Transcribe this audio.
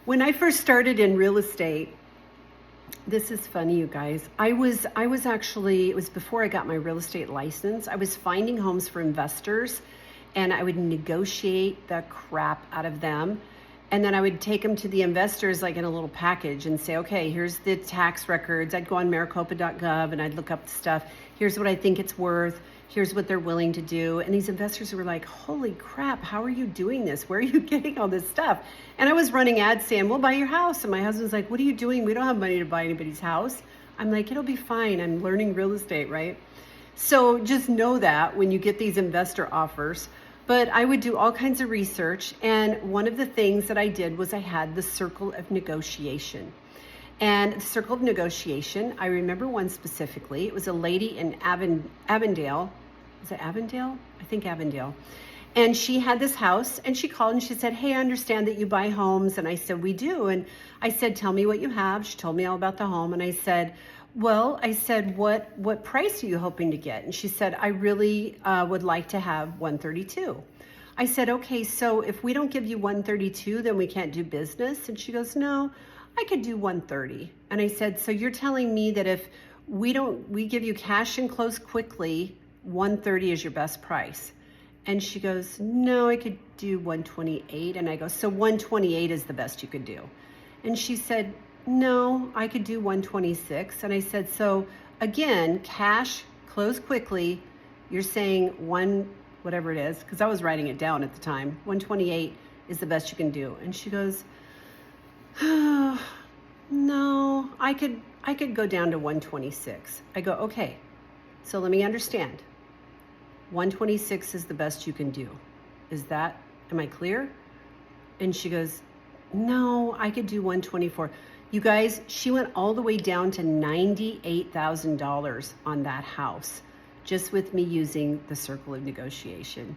When I first started in real estate, this is funny, you guys. I was actually, it was before I got my real estate license. I was finding homes for investors and I would negotiate the crap out of them. And then I would take them to the investors like in a little package and say, okay, here's the tax records. I'd go on maricopa.gov and I'd look up the stuff. Here's what I think it's worth. Here's what they're willing to do. And these investors were like, holy crap, how are you doing this? Where are you getting all this stuff? And I was running ads saying, we'll buy your house. And my husband's like, what are you doing? We don't have money to buy anybody's house. I'm like, it'll be fine. I'm learning real estate, right? So just know that when you get these investor offers. But I would do all kinds of research. And one of the things that I did was I had the circle of negotiation. And the circle of negotiation, I remember one specifically. It was a lady in Avondale. Is it Avondale? I think Avondale. And she had this house and she called and she said, hey, I understand that you buy homes. And I said, we do. And I said, tell me what you have. She told me all about the home. And I said, well, what price are you hoping to get? And she said, I really would like to have 132. I said, okay, so if we don't give you 132, then we can't do business. And she goes, no, I could do 130. And I said, so you're telling me that if we give you cash and close quickly, 130 is your best price? And she goes, no, I could do 128. And I go, so 128 is the best you could do? And she said, no, I could do 126. And I said, so again, cash, close quickly, you're saying whatever it is, because I was writing it down at the time, 128 is the best you can do. And she goes, oh, no, I could go down to 126. I go, okay, so let me understand. 126 is the best you can do. Am I clear? And she goes, no, I could do 124. You guys, she went all the way down to $98,000 on that house, just with me using the circle of negotiation.